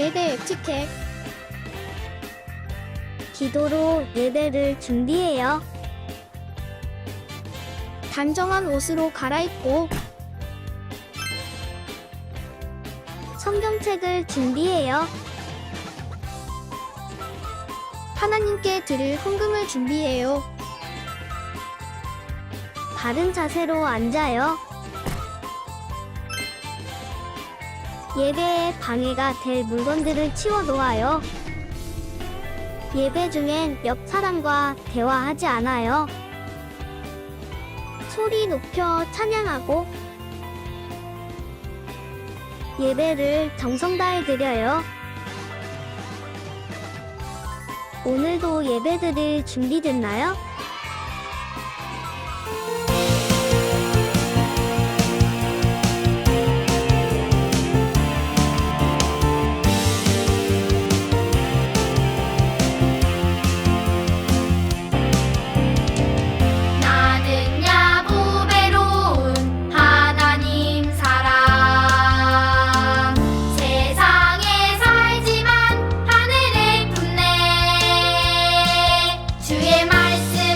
예배 에티켓. 기도로 예배를 준비해요. 단정한 옷으로 갈아입고 성경책을 준비해요. 하나님께 드릴 헌금을 준비해요. 바른 자세로 앉아요. 예배에 방해가 될 물건들을 치워 놓아요. 예배 중엔 옆 사람과 대화하지 않아요. 소리 높여 찬양하고 예배를 정성 다해 드려요. 오늘도 예배드릴 준비됐나요? 나는 야보배로운 하나님 사람 세상에 살지만 하늘을 품네 주의 말씀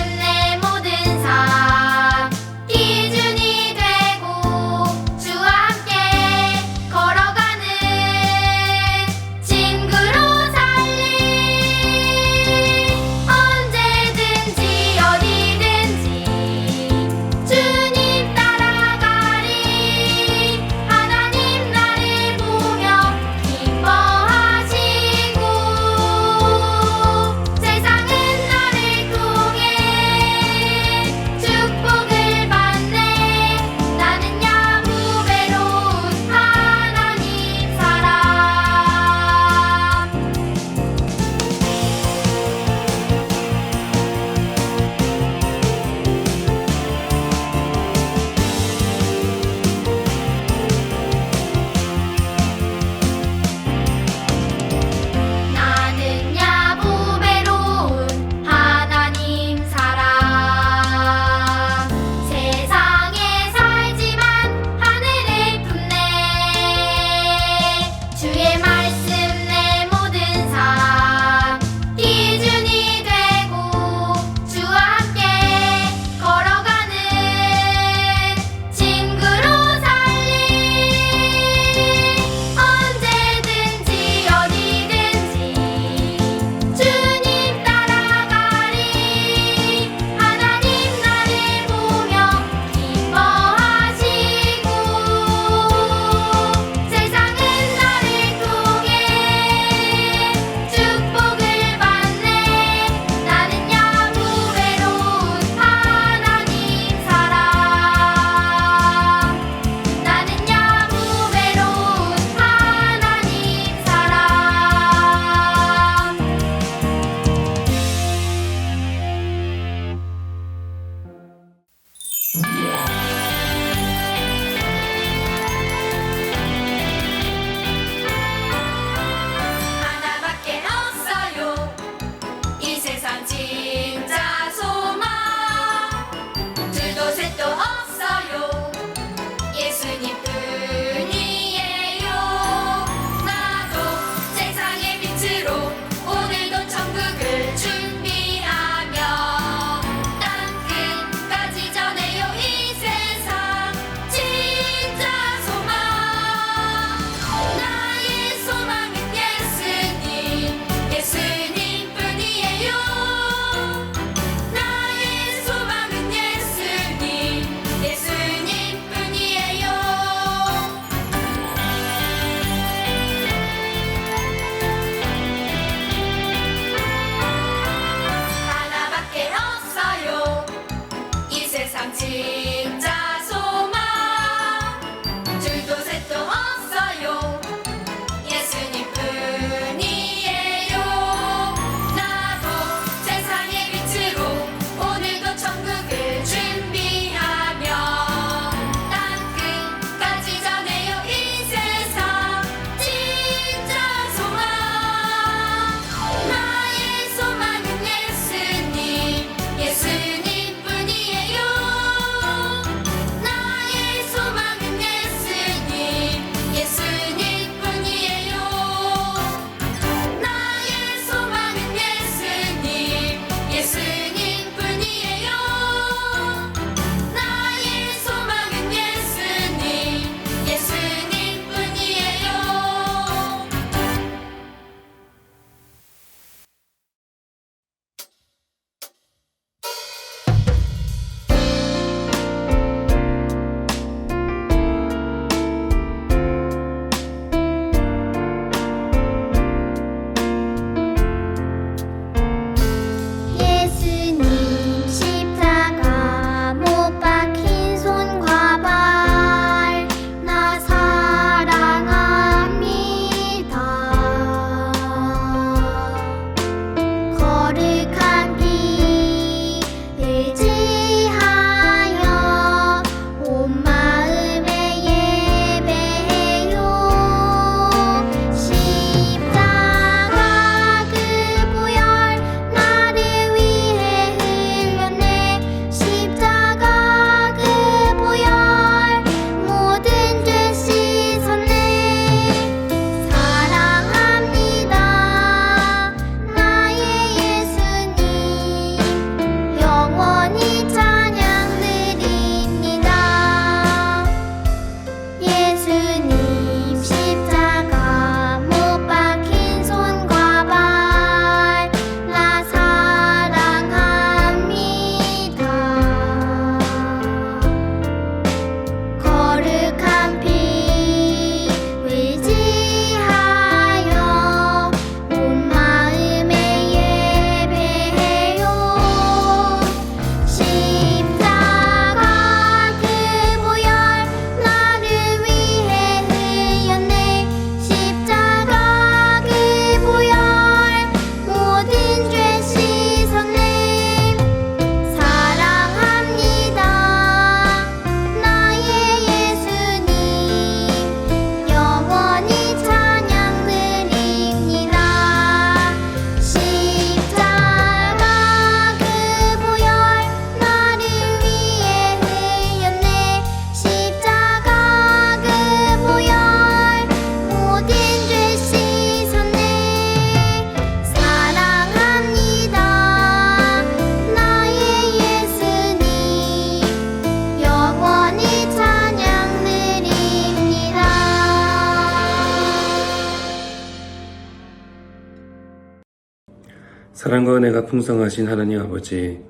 사랑과 은혜가 풍성하신 하나님 아버지,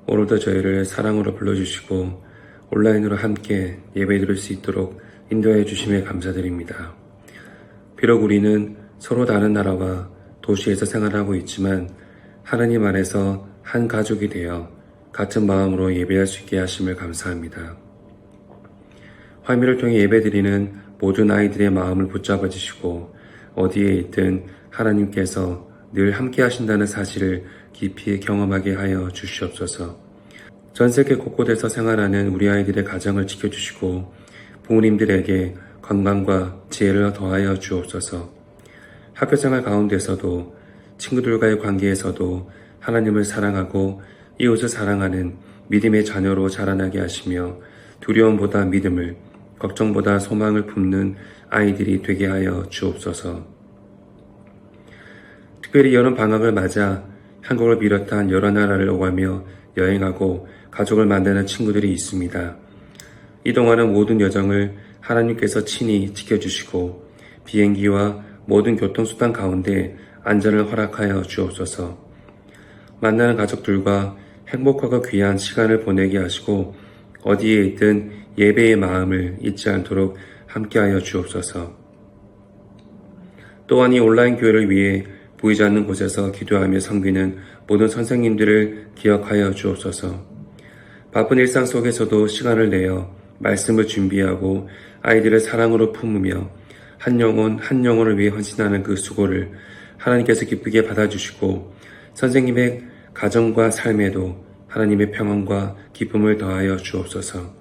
오늘도 저희를 사랑으로 불러주시고 온라인으로 함께 예배드릴 수 있도록 인도해 주심에 감사드립니다. 비록 우리는 서로 다른 나라와 도시에서 생활하고 있지만 하나님 안에서 한 가족이 되어 같은 마음으로 예배할 수 있게 하심을 감사합니다. 화면을 통해 예배드리는 모든 아이들의 마음을 붙잡아 주시고 어디에 있든 하나님께서 늘 함께 하신다는 사실을 깊이 경험하게 하여 주시옵소서. 전 세계 곳곳에서 생활하는 우리 아이들의 가정을 지켜주시고 부모님들에게 건강과 지혜를 더하여 주옵소서. 학교생활 가운데서도 친구들과의 관계에서도 하나님을 사랑하고 이웃을 사랑하는 믿음의 자녀로 자라나게 하시며 두려움보다 믿음을, 걱정보다 소망을 품는 아이들이 되게 하여 주옵소서. 특별히 여름 방학을 맞아 한국을 비롯한 여러 나라를 오가며 여행하고 가족을 만드는 친구들이 있습니다. 이동하는 모든 여정을 하나님께서 친히 지켜주시고 비행기와 모든 교통수단 가운데 안전을 허락하여 주옵소서. 만나는 가족들과 행복하고 귀한 시간을 보내게 하시고 어디에 있든 예배의 마음을 잊지 않도록 함께하여 주옵소서. 또한 이 온라인 교회를 위해 보이지 않는 곳에서 기도하며 섬기는 모든 선생님들을 기억하여 주옵소서. 바쁜 일상 속에서도 시간을 내어 말씀을 준비하고 아이들을 사랑으로 품으며 한 영혼을 위해 헌신하는 그 수고를 하나님께서 기쁘게 받아주시고 선생님의 가정과 삶에도 하나님의 평안과 기쁨을 더하여 주옵소서.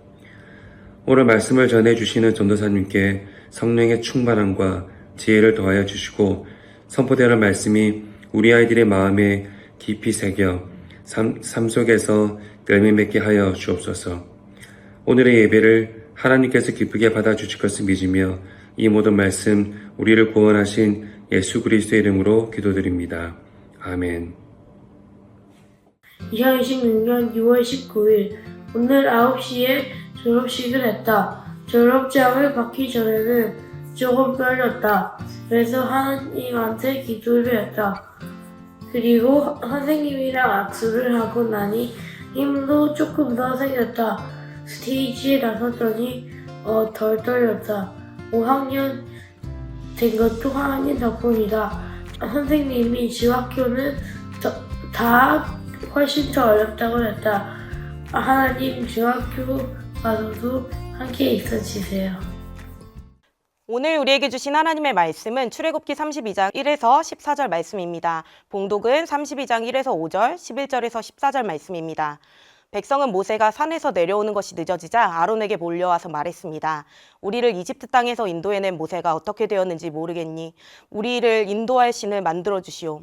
오늘 말씀을 전해주시는 전도사님께 성령의 충만함과 지혜를 더하여 주시고 선포되는 말씀이 우리 아이들의 마음에 깊이 새겨 삶 속에서 열매 맺게 하여 주옵소서. 오늘의 예배를 하나님께서 기쁘게 받아주실 것을 믿으며 이 모든 말씀 우리를 구원하신 예수 그리스도의 이름으로 기도드립니다. 아멘. 2026년 6월 19일 오늘 9시에 졸업식을 했다. 졸업장을 받기 전에는 조금 떨렸다. 그래서 하나님한테 기도를 했다. 그리고 선생님이랑 악수를 하고 나니 힘도 조금 더 생겼다. 스테이지에 나섰더니 덜 떨렸다. 5학년 된 것도 하나님 덕분이다. 선생님이 중학교는 다 훨씬 더 어렵다고 했다. 하나님 중학교 가서도 함께 있어주세요. 오늘 우리에게 주신 하나님의 말씀은 출애굽기 32장 1에서 14절 말씀입니다. 봉독은 32장 1에서 5절, 11절에서 14절 말씀입니다. 백성은 모세가 산에서 내려오는 것이 늦어지자 아론에게 몰려와서 말했습니다. 우리를 이집트 땅에서 인도해낸 모세가 어떻게 되었는지 모르겠니? 우리를 인도할 신을 만들어 주시오.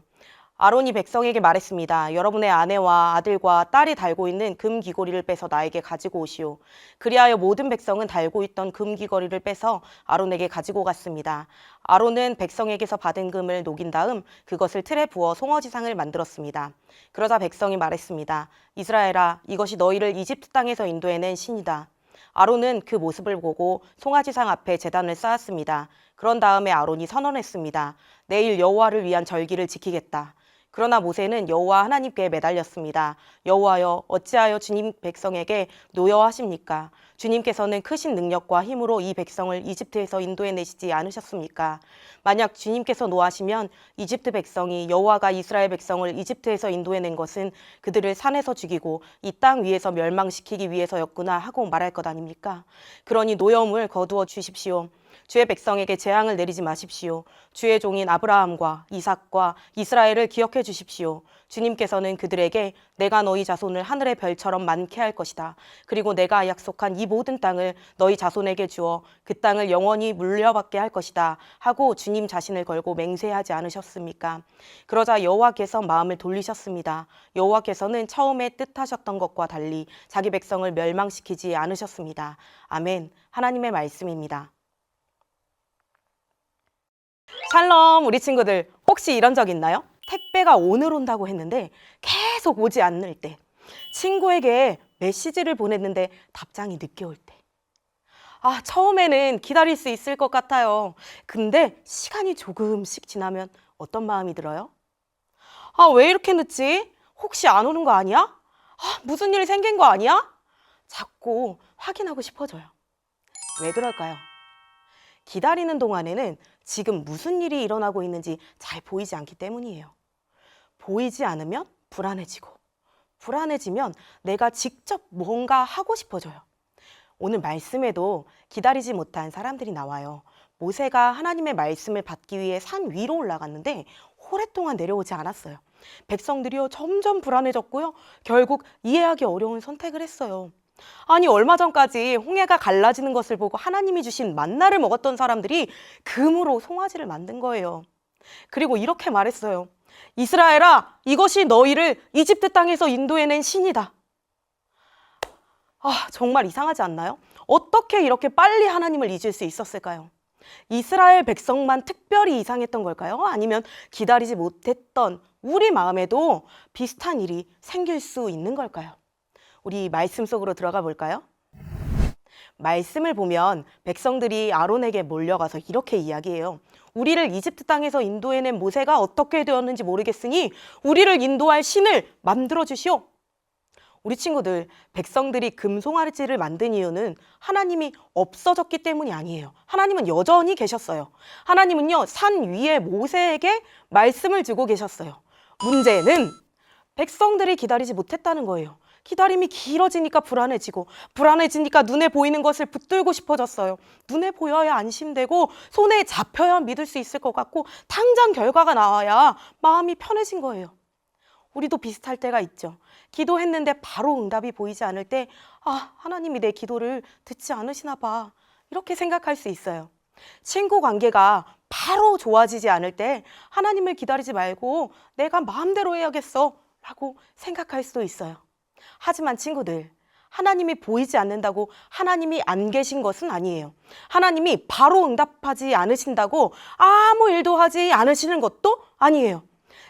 아론이 백성에게 말했습니다. 여러분의 아내와 아들과 딸이 달고 있는 금 귀고리를 빼서 나에게 가지고 오시오. 그리하여 모든 백성은 달고 있던 금 귀고리를 빼서 아론에게 가지고 갔습니다. 아론은 백성에게서 받은 금을 녹인 다음 그것을 틀에 부어 송어지상을 만들었습니다. 그러자 백성이 말했습니다. 이스라엘아, 이것이 너희를 이집트 땅에서 인도해낸 신이다. 아론은 그 모습을 보고 송아지상 앞에 제단을 쌓았습니다. 그런 다음에 아론이 선언했습니다. 내일 여호와를 위한 절기를 지키겠다. 그러나 모세는 여호와 하나님께 매달렸습니다. 여호와여, 어찌하여 주님 백성에게 노여하십니까? 주님께서는 크신 능력과 힘으로 이 백성을 이집트에서 인도해내시지 않으셨습니까? 만약 주님께서 노하시면 이집트 백성이 여호와가 이스라엘 백성을 이집트에서 인도해낸 것은 그들을 산에서 죽이고 이 땅 위에서 멸망시키기 위해서였구나 하고 말할 것 아닙니까? 그러니 노여움을 거두어 주십시오. 주의 백성에게 재앙을 내리지 마십시오. 주의 종인 아브라함과 이삭과 이스라엘을 기억해 주십시오. 주님께서는 그들에게 내가 너희 자손을 하늘의 별처럼 많게 할 것이다. 그리고 내가 약속한 이 모든 땅을 너희 자손에게 주어 그 땅을 영원히 물려받게 할 것이다 하고 주님 자신을 걸고 맹세하지 않으셨습니까? 그러자 여호와께서 마음을 돌리셨습니다. 여호와께서는 처음에 뜻하셨던 것과 달리 자기 백성을 멸망시키지 않으셨습니다. 아멘. 하나님의 말씀입니다. 샬롬, 우리 친구들 혹시 이런 적 있나요? 택배가 오늘 온다고 했는데 계속 오지 않을 때, 친구에게 메시지를 보냈는데 답장이 늦게 올 때, 처음에는 기다릴 수 있을 것 같아요. 근데 시간이 조금씩 지나면 어떤 마음이 들어요? 아, 왜 이렇게 늦지? 혹시 안 오는 거 아니야? 아, 무슨 일이 생긴 거 아니야? 자꾸 확인하고 싶어져요. 왜 그럴까요? 기다리는 동안에는 지금 무슨 일이 일어나고 있는지 잘 보이지 않기 때문이에요. 보이지 않으면 불안해지고, 불안해지면 내가 직접 뭔가 하고 싶어져요. 오늘 말씀에도 기다리지 못한 사람들이 나와요. 모세가 하나님의 말씀을 받기 위해 산 위로 올라갔는데 오랫동안 내려오지 않았어요. 백성들이요 점점 불안해졌고요. 결국 이해하기 어려운 선택을 했어요. 아니, 얼마 전까지 홍해가 갈라지는 것을 보고 하나님이 주신 만나를 먹었던 사람들이 금으로 송아지를 만든 거예요. 그리고 이렇게 말했어요. 이스라엘아, 이것이 너희를 이집트 땅에서 인도해낸 신이다. 아, 정말 이상하지 않나요? 어떻게 이렇게 빨리 하나님을 잊을 수 있었을까요? 이스라엘 백성만 특별히 이상했던 걸까요? 아니면 기다리지 못했던 우리 마음에도 비슷한 일이 생길 수 있는 걸까요? 우리 말씀 속으로 들어가 볼까요? 말씀을 보면 백성들이 아론에게 몰려가서 이렇게 이야기해요. 우리를 이집트 땅에서 인도해낸 모세가 어떻게 되었는지 모르겠으니 우리를 인도할 신을 만들어 주시오. 우리 친구들, 백성들이 금송아지를 만든 이유는 하나님이 없어졌기 때문이 아니에요. 하나님은 여전히 계셨어요. 하나님은요, 산 위에 모세에게 말씀을 주고 계셨어요. 문제는 백성들이 기다리지 못했다는 거예요. 기다림이 길어지니까 불안해지고, 불안해지니까 눈에 보이는 것을 붙들고 싶어졌어요. 눈에 보여야 안심되고 손에 잡혀야 믿을 수 있을 것 같고 당장 결과가 나와야 마음이 편해진 거예요. 우리도 비슷할 때가 있죠. 기도했는데 바로 응답이 보이지 않을 때, 아, 하나님이 내 기도를 듣지 않으시나 봐, 이렇게 생각할 수 있어요. 친구 관계가 바로 좋아지지 않을 때 하나님을 기다리지 말고 내가 마음대로 해야겠어 라고 생각할 수도 있어요. 하지만 친구들, 하나님이 보이지 않는다고 하나님이 안 계신 것은 아니에요. 하나님이 바로 응답하지 않으신다고 아무 일도 하지 않으시는 것도 아니에요.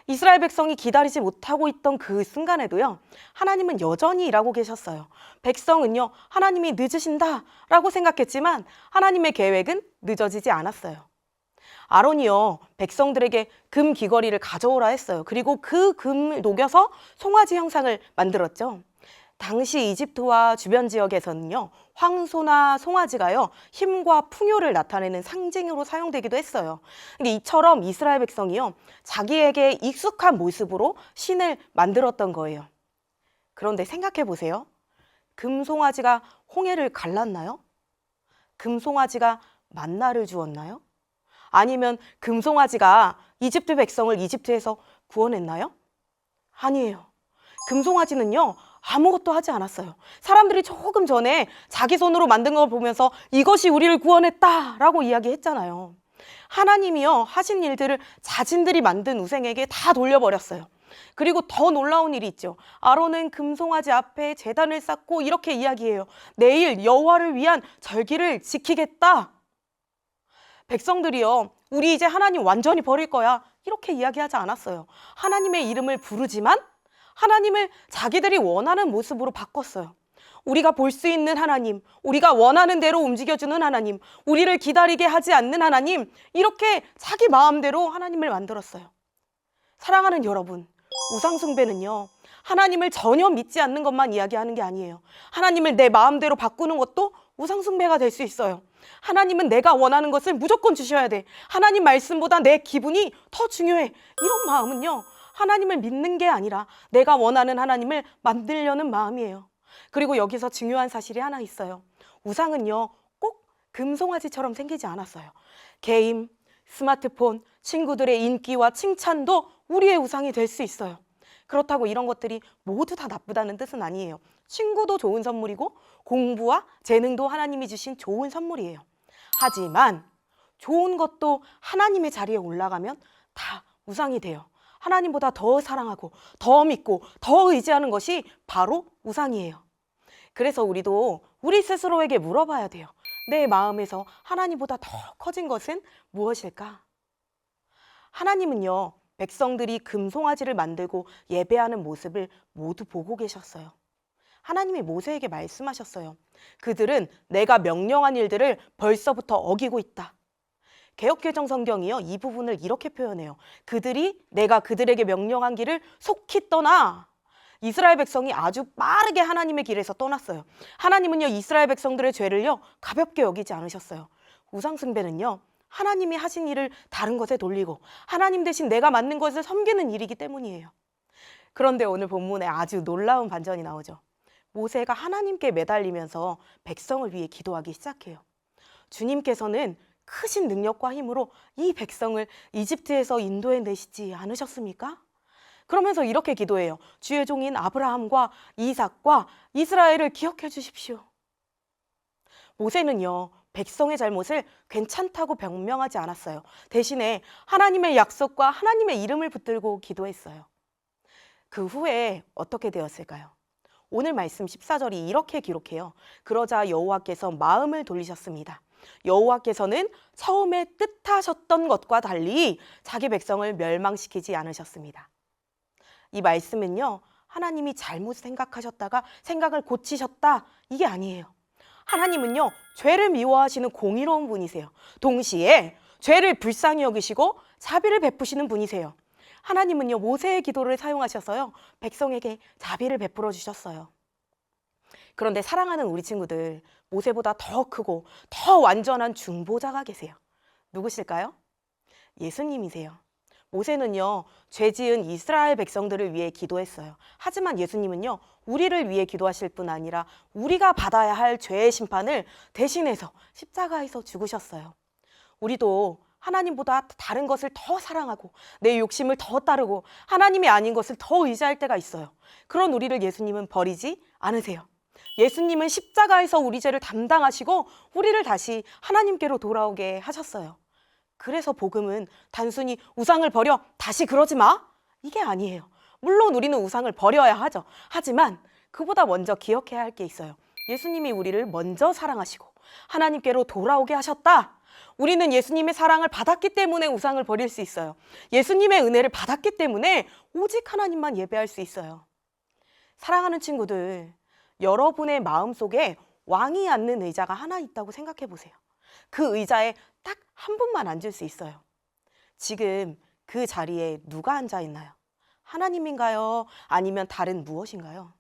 이스라엘 백성이 기다리지 못하고 있던 그 순간에도요, 하나님은 여전히 일하고 계셨어요. 백성은요, 하나님이 늦으신다라고 생각했지만 하나님의 계획은 늦어지지 않았어요. 아론이요, 백성들에게 금 귀걸이를 가져오라 했어요. 그리고 그 금을 녹여서 송아지 형상을 만들었죠. 당시 이집트와 주변 지역에서는요, 황소나 송아지가요, 힘과 풍요를 나타내는 상징으로 사용되기도 했어요. 근데 이처럼 이스라엘 백성이요, 자기에게 익숙한 모습으로 신을 만들었던 거예요. 그런데 생각해 보세요. 금송아지가 홍해를 갈랐나요? 금송아지가 만나를 주었나요? 아니면 금송아지가 이집트 백성을 이집트에서 구원했나요? 아니에요. 금송아지는요, 아무것도 하지 않았어요. 사람들이 조금 전에 자기 손으로 만든 걸 보면서 이것이 우리를 구원했다라고 이야기했잖아요. 하나님이요, 하신 일들을 자신들이 만든 우상에게 다 돌려버렸어요. 그리고 더 놀라운 일이 있죠. 아론은 금송아지 앞에 제단을 쌓고 이렇게 이야기해요. 내일 여호와를 위한 절기를 지키겠다. 백성들이요, 우리 이제 하나님 완전히 버릴 거야, 이렇게 이야기하지 않았어요. 하나님의 이름을 부르지만 하나님을 자기들이 원하는 모습으로 바꿨어요. 우리가 볼 수 있는 하나님, 우리가 원하는 대로 움직여주는 하나님, 우리를 기다리게 하지 않는 하나님, 이렇게 자기 마음대로 하나님을 만들었어요. 사랑하는 여러분, 우상숭배는요, 하나님을 전혀 믿지 않는 것만 이야기하는 게 아니에요. 하나님을 내 마음대로 바꾸는 것도 우상숭배가 될 수 있어요. 하나님은 내가 원하는 것을 무조건 주셔야 돼. 하나님 말씀보다 내 기분이 더 중요해. 이런 마음은요, 하나님을 믿는 게 아니라 내가 원하는 하나님을 만들려는 마음이에요. 그리고 여기서 중요한 사실이 하나 있어요. 우상은요, 꼭 금송아지처럼 생기지 않았어요. 게임, 스마트폰, 친구들의 인기와 칭찬도 우리의 우상이 될 수 있어요. 그렇다고 이런 것들이 모두 다 나쁘다는 뜻은 아니에요. 친구도 좋은 선물이고 공부와 재능도 하나님이 주신 좋은 선물이에요. 하지만 좋은 것도 하나님의 자리에 올라가면 다 우상이 돼요. 하나님보다 더 사랑하고 더 믿고 더 의지하는 것이 바로 우상이에요. 그래서 우리도 우리 스스로에게 물어봐야 돼요. 내 마음에서 하나님보다 더 커진 것은 무엇일까? 하나님은요, 백성들이 금송아지를 만들고 예배하는 모습을 모두 보고 계셨어요. 하나님이 모세에게 말씀하셨어요. 그들은 내가 명령한 일들을 벌써부터 어기고 있다. 개역개정 성경이요. 이 부분을 이렇게 표현해요. 그들이 내가 그들에게 명령한 길을 속히 떠나. 이스라엘 백성이 아주 빠르게 하나님의 길에서 떠났어요. 하나님은요, 이스라엘 백성들의 죄를요, 가볍게 여기지 않으셨어요. 우상숭배는요, 하나님이 하신 일을 다른 것에 돌리고 하나님 대신 내가 맞는 것을 섬기는 일이기 때문이에요. 그런데 오늘 본문에 아주 놀라운 반전이 나오죠. 모세가 하나님께 매달리면서 백성을 위해 기도하기 시작해요. 주님께서는 크신 능력과 힘으로 이 백성을 이집트에서 인도해 내시지 않으셨습니까? 그러면서 이렇게 기도해요. 주의 종인 아브라함과 이삭과 이스라엘을 기억해 주십시오. 모세는요, 백성의 잘못을 괜찮다고 변명하지 않았어요. 대신에 하나님의 약속과 하나님의 이름을 붙들고 기도했어요. 그 후에 어떻게 되었을까요? 오늘 말씀 14절이 이렇게 기록해요. 그러자 여호와께서 마음을 돌리셨습니다. 여호와께서는 처음에 뜻하셨던 것과 달리 자기 백성을 멸망시키지 않으셨습니다. 이 말씀은요, 하나님이 잘못 생각하셨다가 생각을 고치셨다, 이게 아니에요. 하나님은요, 죄를 미워하시는 공의로운 분이세요. 동시에 죄를 불쌍히 여기시고 자비를 베푸시는 분이세요. 하나님은요, 모세의 기도를 사용하셔서요, 백성에게 자비를 베풀어 주셨어요. 그런데 사랑하는 우리 친구들, 모세보다 더 크고 더 완전한 중보자가 계세요. 누구실까요? 예수님이세요. 모세는요, 죄 지은 이스라엘 백성들을 위해 기도했어요. 하지만 예수님은요, 우리를 위해 기도하실 뿐 아니라 우리가 받아야 할 죄의 심판을 대신해서 십자가에서 죽으셨어요. 우리도 하나님보다 다른 것을 더 사랑하고 내 욕심을 더 따르고 하나님이 아닌 것을 더 의지할 때가 있어요. 그런 우리를 예수님은 버리지 않으세요. 예수님은 십자가에서 우리 죄를 담당하시고 우리를 다시 하나님께로 돌아오게 하셨어요. 그래서 복음은 단순히 우상을 버려 다시 그러지 마, 이게 아니에요. 물론 우리는 우상을 버려야 하죠. 하지만 그보다 먼저 기억해야 할 게 있어요. 예수님이 우리를 먼저 사랑하시고 하나님께로 돌아오게 하셨다. 우리는 예수님의 사랑을 받았기 때문에 우상을 버릴 수 있어요. 예수님의 은혜를 받았기 때문에 오직 하나님만 예배할 수 있어요. 사랑하는 친구들, 여러분의 마음속에 왕이 앉는 의자가 하나 있다고 생각해 보세요. 그 의자에 딱 한 분만 앉을 수 있어요. 지금 그 자리에 누가 앉아 있나요? 하나님인가요? 아니면 다른 무엇인가요?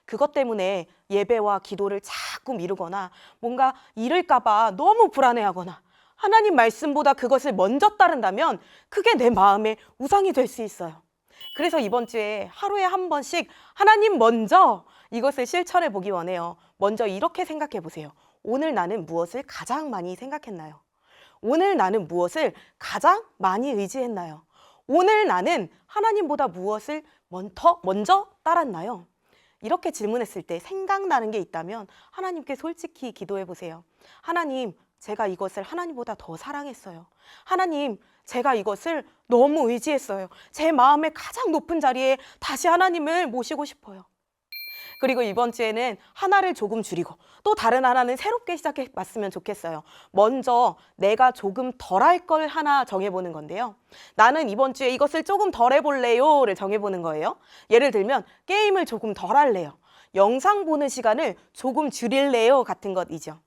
그것 때문에 예배와 기도를 자꾸 미루거나 뭔가 잃을까 봐 너무 불안해하거나 하나님 말씀보다 그것을 먼저 따른다면 그게 내 마음의 우상이 될 수 있어요. 그래서 이번 주에 하루에 한 번씩 하나님 먼저 이것을 실천해 보기 원해요. 먼저 이렇게 생각해 보세요. 오늘 나는 무엇을 가장 많이 생각했나요? 오늘 나는 무엇을 가장 많이 의지했나요? 오늘 나는 하나님보다 무엇을 먼저 따랐나요? 이렇게 질문했을 때 생각나는 게 있다면 하나님께 솔직히 기도해 보세요. 하나님, 제가 이것을 하나님보다 더 사랑했어요. 하나님, 제가 이것을 너무 의지했어요. 제 마음의 가장 높은 자리에 다시 하나님을 모시고 싶어요. 그리고 이번 주에는 하나를 조금 줄이고 또 다른 하나는 새롭게 시작해 봤으면 좋겠어요. 먼저 내가 조금 덜 할 걸 하나 정해보는 건데요. 나는 이번 주에 이것을 조금 덜 해볼래요를 정해보는 거예요. 예를 들면 게임을 조금 덜 할래요. 영상 보는 시간을 조금 줄일래요 같은 것이죠.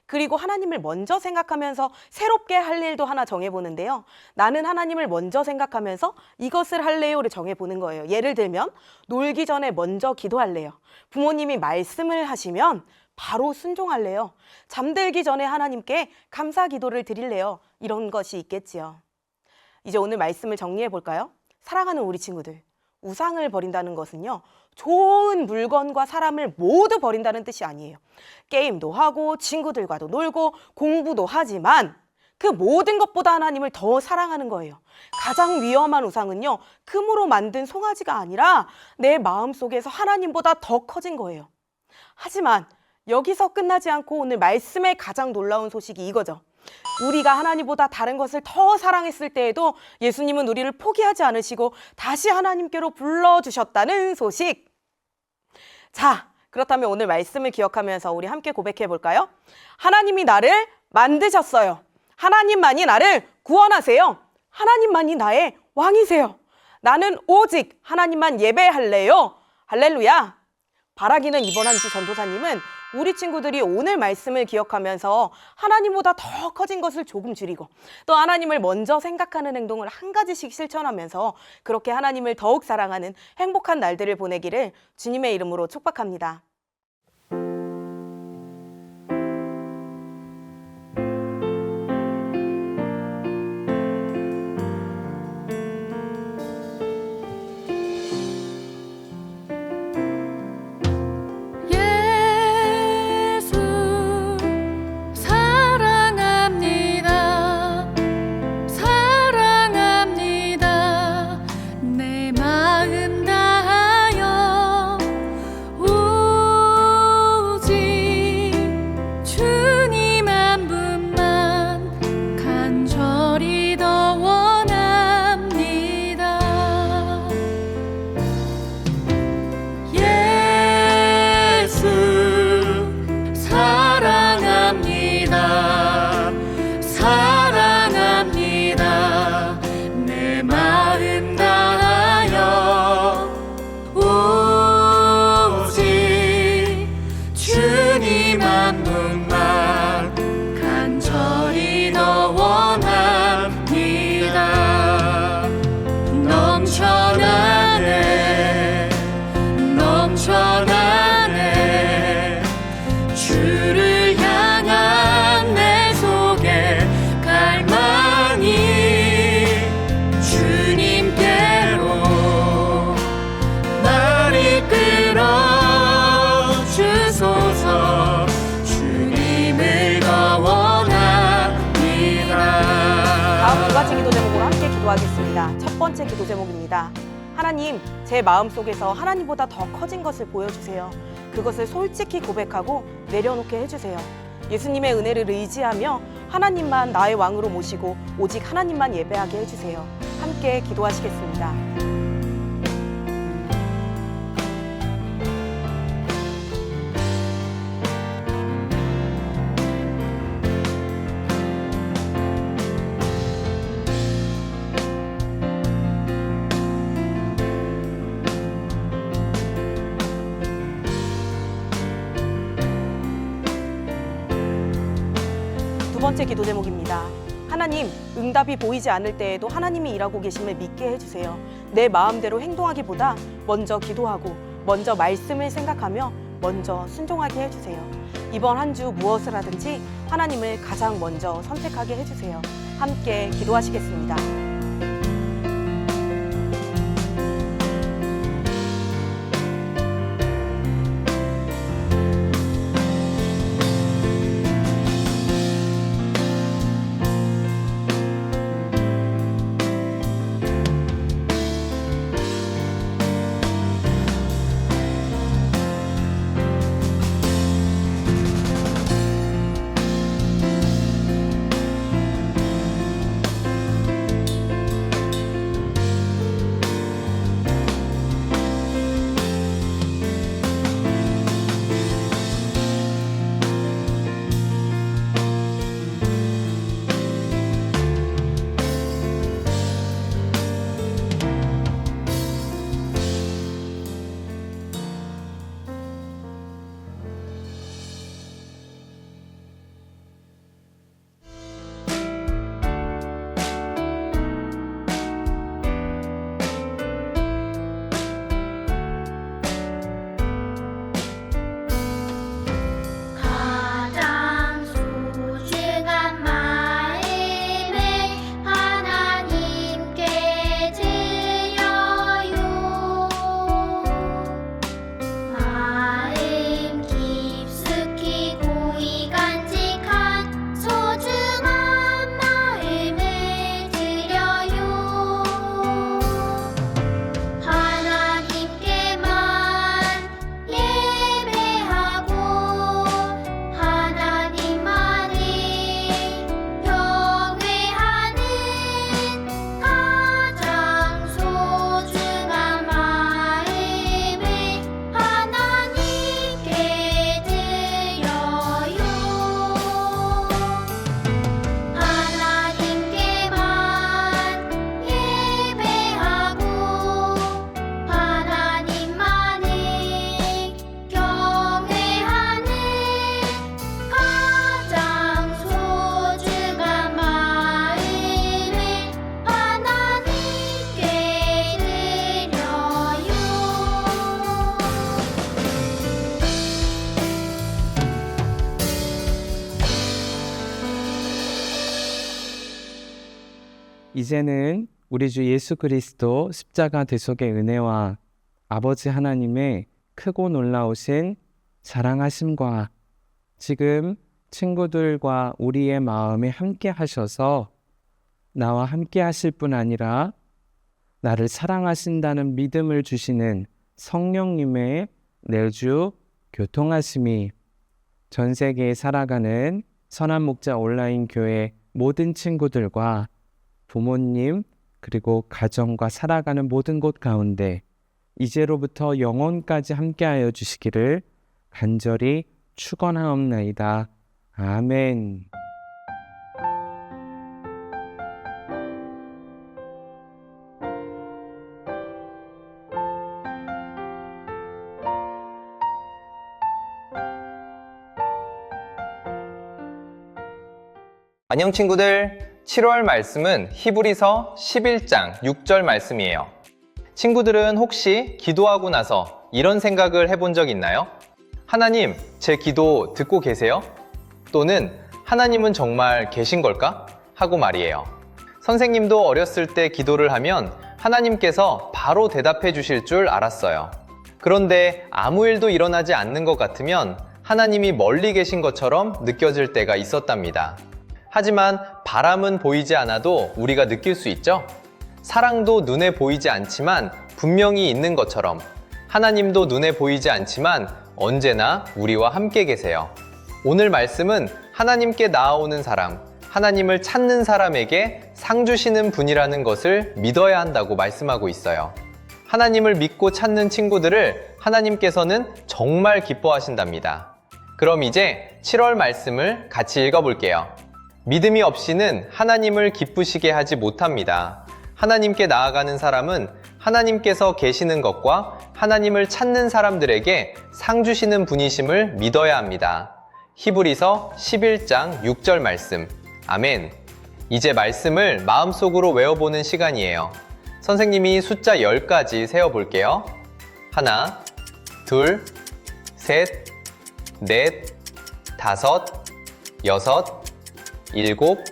그리고 하나님을 먼저 생각하면서 새롭게 할 일도 하나 정해보는데요. 나는 하나님을 먼저 생각하면서 이것을 할래요를 정해보는 거예요. 예를 들면 놀기 전에 먼저 기도할래요. 부모님이 말씀을 하시면 바로 순종할래요. 잠들기 전에 하나님께 감사 기도를 드릴래요. 이런 것이 있겠지요. 이제 오늘 말씀을 정리해 볼까요? 사랑하는 우리 친구들, 우상을 버린다는 것은요, 좋은 물건과 사람을 모두 버린다는 뜻이 아니에요. 게임도 하고 친구들과도 놀고 공부도 하지만 그 모든 것보다 하나님을 더 사랑하는 거예요. 가장 위험한 우상은요, 금으로 만든 송아지가 아니라 내 마음속에서 하나님보다 더 커진 거예요. 하지만 여기서 끝나지 않고 오늘 말씀의 가장 놀라운 소식이 이거죠. 우리가 하나님보다 다른 것을 더 사랑했을 때에도 예수님은 우리를 포기하지 않으시고 다시 하나님께로 불러주셨다는 소식. 자, 그렇다면 오늘 말씀을 기억하면서 우리 함께 고백해 볼까요? 하나님이 나를 만드셨어요. 하나님만이 나를 구원하세요. 하나님만이 나의 왕이세요. 나는 오직 하나님만 예배할래요. 할렐루야. 바라기는 이번 한 주 전도사님은 우리 친구들이 오늘 말씀을 기억하면서 하나님보다 더 커진 것을 조금 줄이고 또 하나님을 먼저 생각하는 행동을 한 가지씩 실천하면서 그렇게 하나님을 더욱 사랑하는 행복한 날들을 보내기를 주님의 이름으로 축복합니다. 기도하겠습니다. 첫 번째 기도 제목입니다. 하나님, 제 마음속에서 하나님보다 더 커진 것을 보여주세요. 그것을 솔직히 고백하고 내려놓게 해주세요. 예수님의 은혜를 의지하며 하나님만 나의 왕으로 모시고 오직 하나님만 예배하게 해주세요. 함께 기도하시겠습니다. 두 번째 기도 제목입니다. 하나님, 응답이 보이지 않을 때에도 하나님이 일하고 계심을 믿게 해주세요. 내 마음대로 행동하기보다 먼저 기도하고 먼저 말씀을 생각하며 먼저 순종하게 해주세요. 이번 한 주 무엇을 하든지 하나님을 가장 먼저 선택하게 해주세요. 함께 기도하시겠습니다. 이제는 우리 주 예수 그리스도 십자가 대속의 은혜와 아버지 하나님의 크고 놀라우신 사랑하심과 지금 친구들과 우리의 마음에 함께 하셔서 나와 함께 하실 뿐 아니라 나를 사랑하신다는 믿음을 주시는 성령님의 내주 교통하심이 전 세계에 살아가는 선한 목자 온라인 교회 모든 친구들과 부모님 그리고 가정과 살아가는 모든 곳 가운데 이제로부터 영원까지 함께하여 주시기를 간절히 축원하옵나이다. 아멘. 안녕 친구들, 7월 말씀은 히브리서 11장 6절 말씀이에요. 친구들은 혹시 기도하고 나서 이런 생각을 해본 적 있나요? 하나님, 제 기도 듣고 계세요? 또는 하나님은 정말 계신 걸까? 하고 말이에요. 선생님도 어렸을 때 기도를 하면 하나님께서 바로 대답해 주실 줄 알았어요. 그런데 아무 일도 일어나지 않는 것 같으면 하나님이 멀리 계신 것처럼 느껴질 때가 있었답니다. 하지만 바람은 보이지 않아도 우리가 느낄 수 있죠? 사랑도 눈에 보이지 않지만 분명히 있는 것처럼 하나님도 눈에 보이지 않지만 언제나 우리와 함께 계세요. 오늘 말씀은 하나님께 나아오는 사람, 하나님을 찾는 사람에게 상 주시는 분이라는 것을 믿어야 한다고 말씀하고 있어요. 하나님을 믿고 찾는 친구들을 하나님께서는 정말 기뻐하신답니다. 그럼 이제 7월 말씀을 같이 읽어볼게요. 믿음이 없이는 하나님을 기쁘시게 하지 못합니다. 하나님께 나아가는 사람은 하나님께서 계시는 것과 하나님을 찾는 사람들에게 상 주시는 분이심을 믿어야 합니다. 히브리서 11장 6절 말씀. 아멘. 이제 말씀을 마음속으로 외워보는 시간이에요. 선생님이 숫자 10가지 세어볼게요. 하나, 둘, 셋, 넷, 다섯, 여섯, 일곱,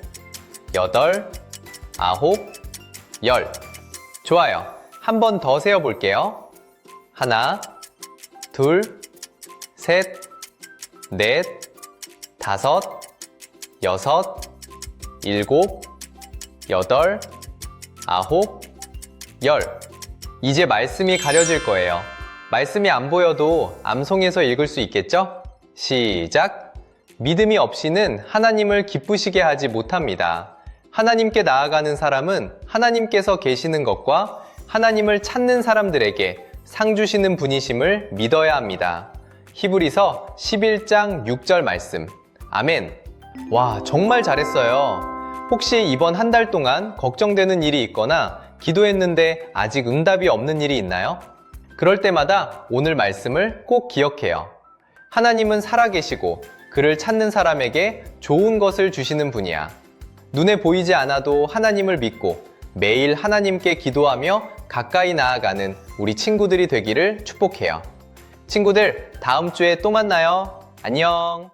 여덟, 아홉, 열. 좋아요. 한 번 더 세어볼게요. 하나, 둘, 셋, 넷, 다섯, 여섯, 일곱, 여덟, 아홉, 열. 이제 말씀이 가려질 거예요. 말씀이 안 보여도 암송해서 읽을 수 있겠죠? 시작! 믿음이 없이는 하나님을 기쁘시게 하지 못합니다. 하나님께 나아가는 사람은 하나님께서 계시는 것과 하나님을 찾는 사람들에게 상 주시는 분이심을 믿어야 합니다. 히브리서 11장 6절 말씀. 아멘. 와, 정말 잘했어요. 혹시 이번 한 달 동안 걱정되는 일이 있거나 기도했는데 아직 응답이 없는 일이 있나요? 그럴 때마다 오늘 말씀을 꼭 기억해요. 하나님은 살아계시고 그를 찾는 사람에게 좋은 것을 주시는 분이야. 눈에 보이지 않아도 하나님을 믿고 매일 하나님께 기도하며 가까이 나아가는 우리 친구들이 되기를 축복해요. 친구들, 다음 주에 또 만나요. 안녕.